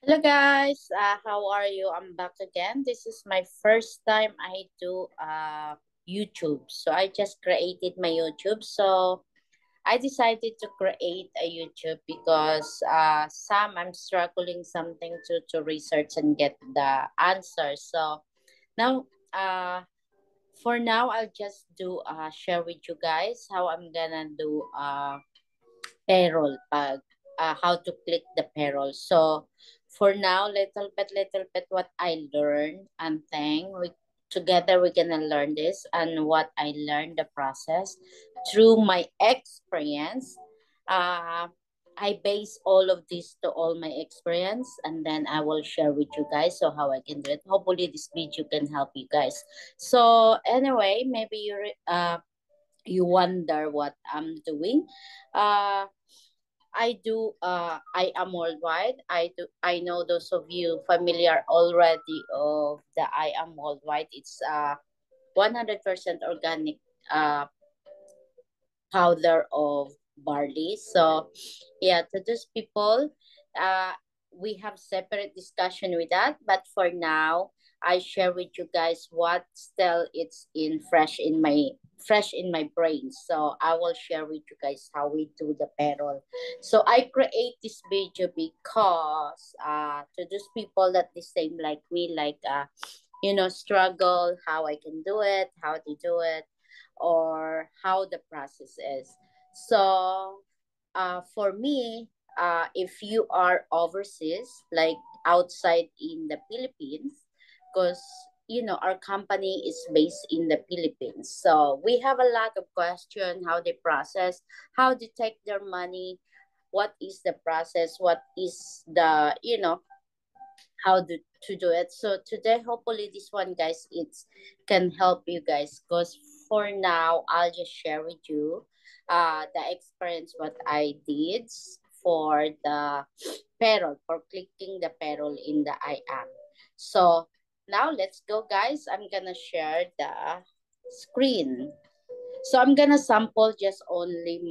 Hello guys, how are you? I'm back again. This is my first time I do YouTube. So I just created my YouTube. So I decided to create a YouTube because some I'm struggling something to research and get the answer. So now for now I'll just do share with you guys how I'm gonna do payroll pag how to click the payroll. So for now, little bit what I learned and thing we together we're gonna learn this and what I learned the process through my experience. Uh I base all of this to all my experience and then I will share with you guys so how I can do it. Hopefully this video can help you guys. So anyway, maybe you wonder what I'm doing. Uh I am worldwide. I know those of you familiar already of the I am worldwide. It's 100% organic uh powder of barley. So yeah, to those people, uh we have separate discussion with that. But for now, I share with you guys what still it's in fresh in my brain. So I will share with you guys how we do the payroll. So I create this video because to those people that the same like me, like struggle how I can do it, how to do it, or how the process is. So, for me, if you are overseas, like outside in the Philippines, because our company is based in the Philippines, so we have a lot of question how they process, how they take their money, what is the process, what is the to do it. So today, hopefully, this one, guys, it's can help you guys. Because for now, I'll just share with you, the experience what I did for the payroll for clicking the payroll in the IAM. So now let's go, guys. I'm gonna share the screen. So I'm gonna sample just only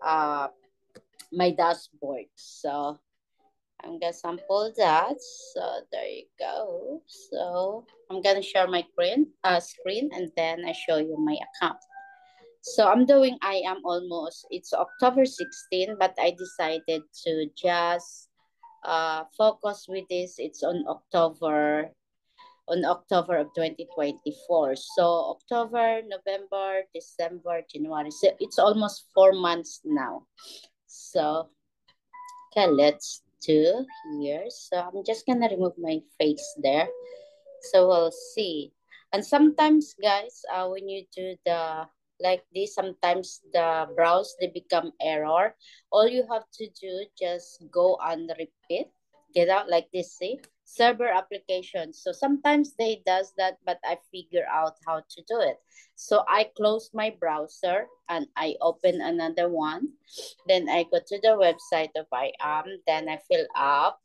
uh my dashboard. So I'm gonna sample that. So there you go. So I'm gonna share my screen and then I show you my account. So I'm doing I am almost it's October 16, but I decided to just focus with this. It's on October of 2024. So October, November, December, January. So it's almost 4 months now. So okay, let's do here. So I'm just gonna remove my face there. So we'll see. And sometimes, guys, when you do the like this, sometimes the browse they become error. All you have to do just go and repeat. Get out like this. See server application. So sometimes they does that, but I figure out how to do it. So I close my browser and I open another one. Then I go to the website of IAM. Then I fill up.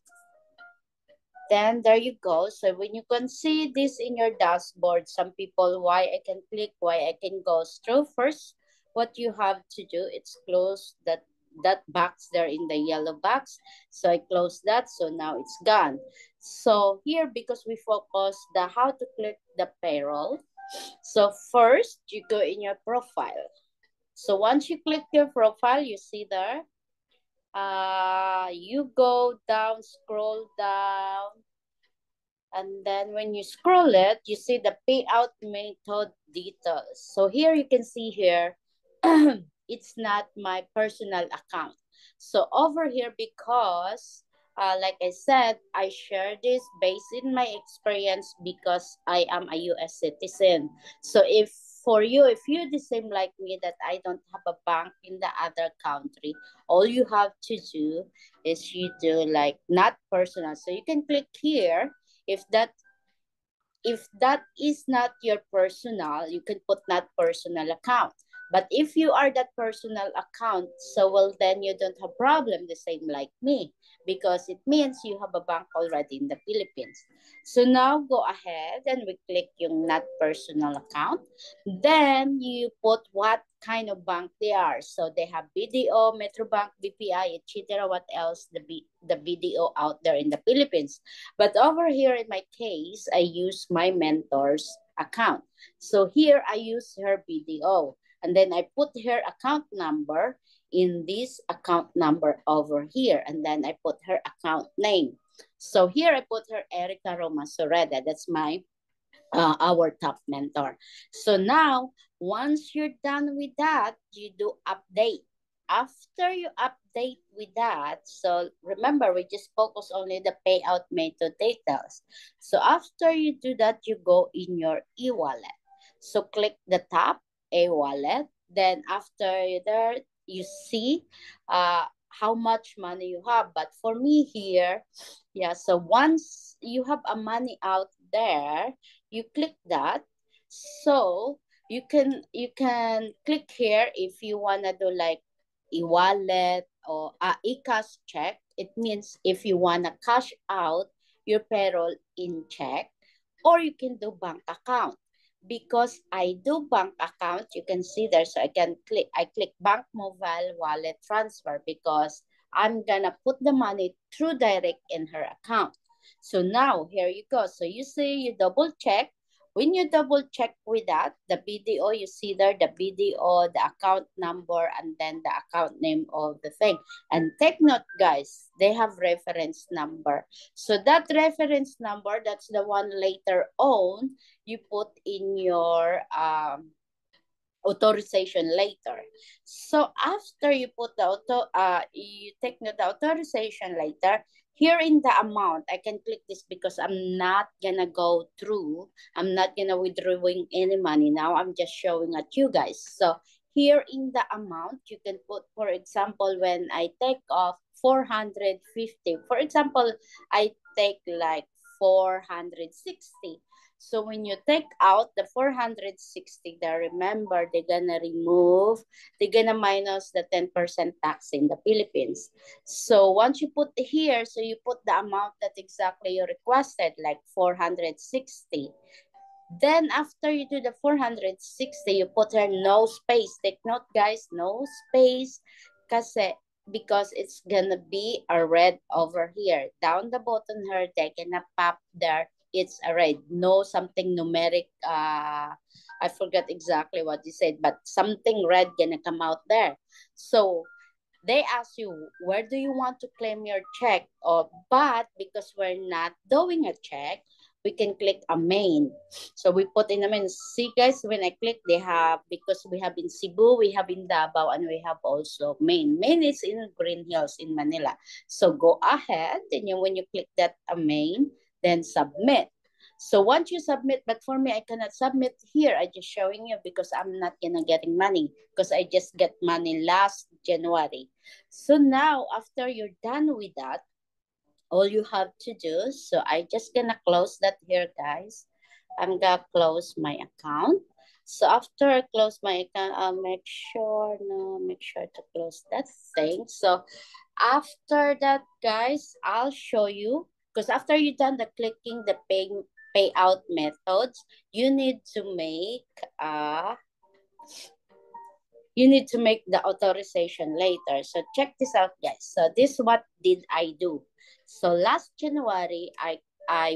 Then there you go. So when you can see this in your dashboard, some people why I can click, why I can go through. First, what you have to do is close that box there in the yellow box. So I close that. So now it's gone. So here because we focus the how to click the payroll. So first you go in your profile. So once you click your profile, you see there you go down, scroll down, and then when you scroll it, you see the payout method details. So here you can see here, it's not my personal account. So over here, because like I said, I share this based in my experience because I am a US citizen. So if you're the same like me that I don't have a bank in the other country, all you have to do is you do like not personal. So you can click here if that is not your personal, you can put not personal account. But if you are that personal account, so well, then you don't have problem the same like me, because it means you have a bank already in the Philippines. So now go ahead and we click yung not personal account. Then you put what kind of bank they are. So they have BDO, Metrobank, BPI, etc. What else the BDO out there in the Philippines. But over here in my case, I use my mentor's account. So here I use her BDO. And then I put her account number in this account number over here. And then I put her account name. So here I put her Erica Roma Soreda. That's our top mentor. So now, once you're done with that, you do update. After you update with that, so remember, we just focus only the payout method details. So after you do that, you go in your e-wallet. So click the top, e-wallet. Then after you're there, you see how much money you have. But for me here, yeah, so once you have a money out there, you click that. So you can click here if you wanna do like e-wallet or e-cash check. It means if you wanna cash out your payroll in check, or you can do bank account. Because I do bank account, you can see there. So I click bank mobile wallet transfer because I'm gonna put the money through direct in her account. So now here you go. So you see, you double check. When you double check with that, the BDO, you see there the BDO, the account number, and then the account name of the thing. And take note, guys, they have reference number. So that reference number, that's the one later on you put in your authorization later. So after you put the you take the authorization later, here in the amount, I can click this because I'm not gonna go through, I'm not gonna withdrawing any money now. I'm just showing at you guys. So here in the amount, you can put, for example, when I take off 450, for example, I take like 460. So when you take out the 460 there, remember, they're gonna minus the 10% tax in the Philippines. So once you put here, so you put the amount that exactly you requested, like 460. Then after you do the 460, you put here no space. Take note, guys, no space. Because it's gonna be a red over here. Down the bottom here, they're gonna pop there. It's a red. No something numeric. I forgot exactly what you said, but something red gonna come out there. So they ask you, where do you want to claim your check? But because we're not doing a check, we can click a main. So we put in a main. See guys, when I click, they have, because we have in Cebu, we have in Davao, and we have also main. Main is in Green Hills in Manila. So go ahead, and when you click that a main, then submit. So once you submit, but for me, I cannot submit here. I just showing you because I'm not gonna getting money because I just get money last January. So now after you're done with that, all you have to do, so I just gonna close that here, guys. I'm gonna close my account. So after I close my account, I'll make sure to close that thing. So after that, guys, I'll show you, because after you done the clicking the payout methods, you need to make the authorization later. So check this out, guys. So this what did I do? So last January, I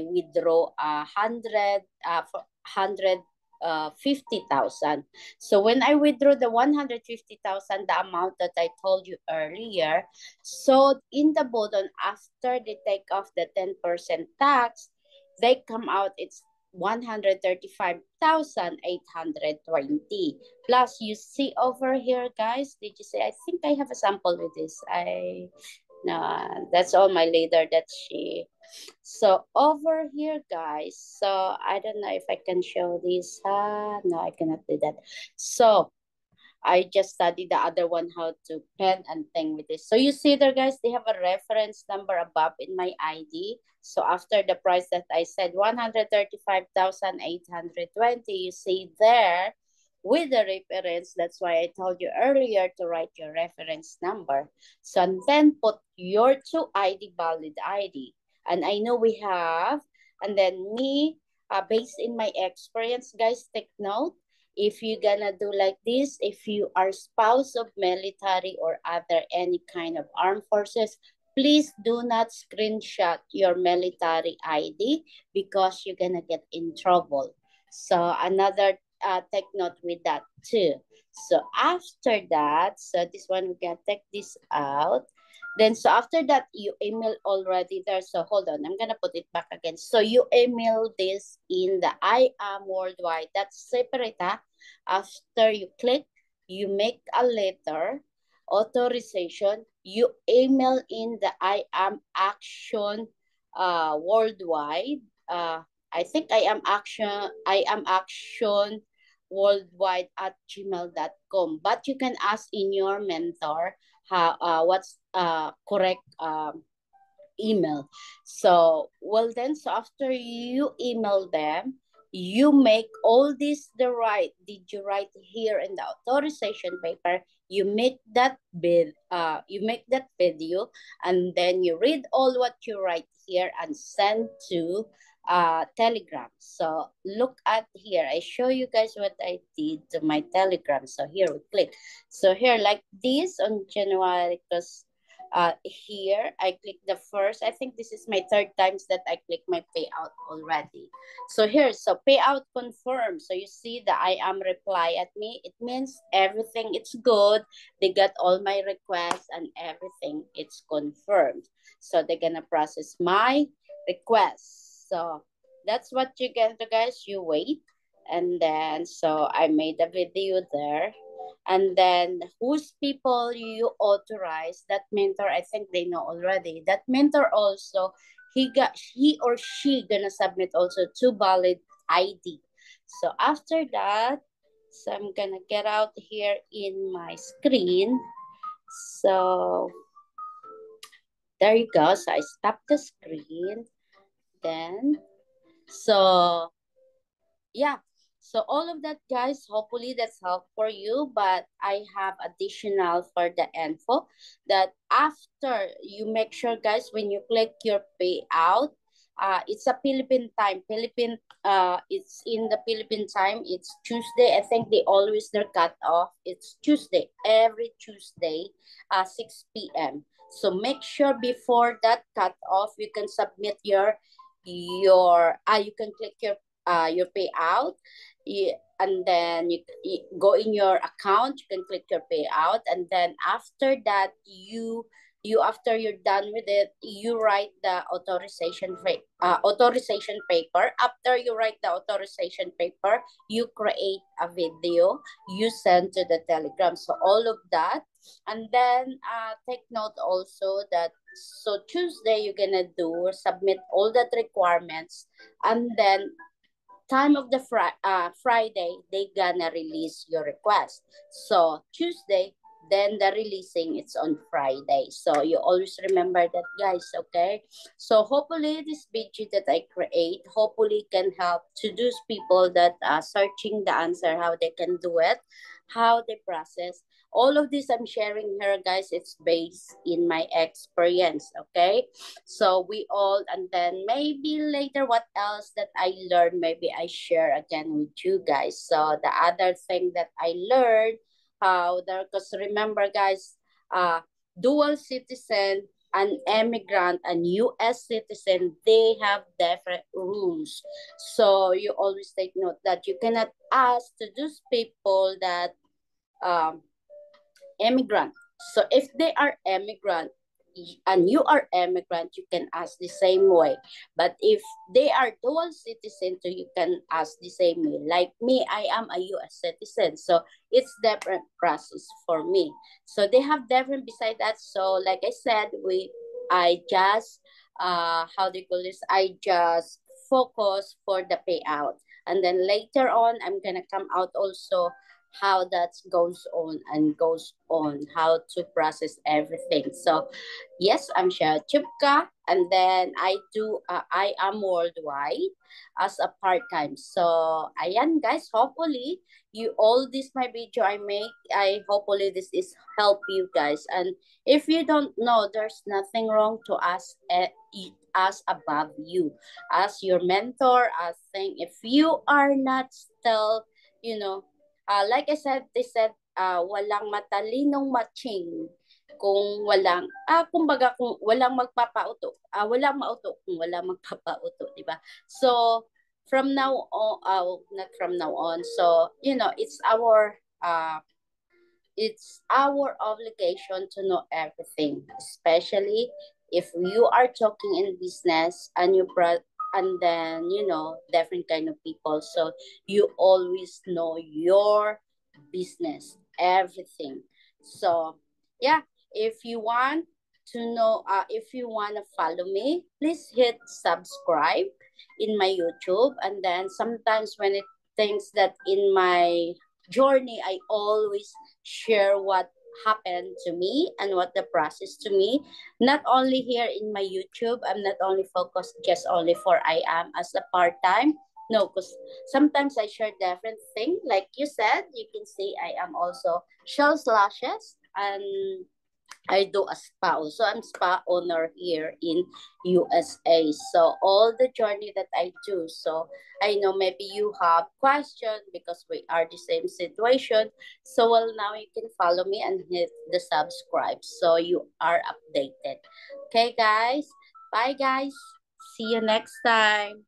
withdraw 50,000. So when I withdraw the 150,000, the amount that I told you earlier, so in the bottom, after they take off the 10% tax, they come out, it's 135,820. Plus, you see over here, guys, did you say, I think I have a sample with this. No, that's all my leader that she. So over here, guys, so I don't know if I can show this. No, I cannot do that. So I just studied the other one, how to pen and thing with this. So you see there, guys, they have a reference number above in my ID. So after the price that I said, 135,820, you see there, with the reference. That's why I told you earlier to write your reference number. So, and then put your 2 ID, valid ID. And I know we have, and then me, based in my experience, guys, take note. If you're gonna do like this, if you are spouse of military or other any kind of armed forces, please do not screenshot your military ID because you're gonna get in trouble. So another take note with that too. So after that, so this one we can take this out. Then so after that, you email already there. So hold on, I'm gonna put it back again. So you email this in the I am worldwide. That's separate. After you click, you make a letter authorization. You email in the I am action worldwide. I think I am action worldwide at gmail.com. But you can ask in your mentor how what's correct email. So well then, so after you email them, you make all this the right. Did you write here in the authorization paper? You make that video, and then you read all what you write here and send to Telegram. So look at here. I show you guys what I did to my Telegram. So here we click. So here like this on January, because here I click the first. I think this is my third times that I click my payout already. So here, so payout confirmed. So you see the I am reply at me. It means everything it's good. They got all my requests and everything it's confirmed. So they're gonna process my request. So that's what you get to, guys. You wait. And then so I made a video there, and then whose people you authorize. That mentor, I think they know already. That mentor also, he or she gonna submit also 2 valid ID. So after that, so I'm gonna get out here in my screen. So there you go. So I stop the screen. Then so yeah, so all of that, guys, hopefully that's help for you. But I have additional for the info that after you make sure, guys, when you click your payout, it's a Philippine time. It's in the Philippine time. It's Tuesday. I think they always their cut off. It's Tuesday, every Tuesday, 6 p.m. So make sure before that cut off, you can submit you can click your payout. And then you go in your account, you can click your payout, and then after that, you after you're done with it, you write the authorization paper. After you write the authorization paper, you create a video, you send to the Telegram. So all of that. And then take note also that so Tuesday you're gonna do or submit all that requirements, and then time of the Friday, they gonna release your request. So Tuesday, then the releasing it's on Friday. So you always remember that, guys, okay? So hopefully this video that I create, hopefully can help to those people that are searching the answer, how they can do it, how they process. All of this I'm sharing here, guys, it's based in my experience, okay? So we all, and then maybe later what else that I learned, maybe I share again with you guys. So the other thing that I learned, how there, because remember, guys, dual citizen, an immigrant, and US citizen, they have different rules. So you always take note that you cannot ask to those people that um immigrant. So if they are immigrant and you are immigrant, you can ask the same way. But if they are dual citizen, so you can ask the same way. Like me, I am a US citizen, so it's different process for me. So they have different beside that. So like I said, I just how do you call this? I just focus for the payout, and then later on, I'm gonna come out also how that goes on, how to process everything. So yes, I'm Shea Chupka, and then I am worldwide as a part-time. So ayan guys, hopefully you all this my video I make, I hopefully this is help you guys. And if you don't know, there's nothing wrong to ask us above you as your mentor, as thing. If you are not still, you know, like I said, they said, walang matalinong matching kung walang, kumbaga kung walang magpapauto, walang mauto kung walang magpapauto, di ba? So, from now on, not from now on, so, you know, it's our obligation to know everything, especially if you are talking in business and and then you know different kind of people. So you always know your business, everything. So yeah, if you want to know, if you want to follow me, please hit subscribe in my YouTube. And then sometimes when it thinks that in my journey, I always share what happened to me and what the process to me. Not only here in my YouTube, I'm not only focused just only for I am as a part-time. No, because sometimes I share different thing. Like you said, you can see I am also shells lashes and I do a spa. Also, I'm spa owner here in USA. So all the journey that I do. So I know maybe you have question because we are the same situation. So well, now you can follow me and hit the subscribe so you are updated. Okay, guys. Bye, guys. See you next time.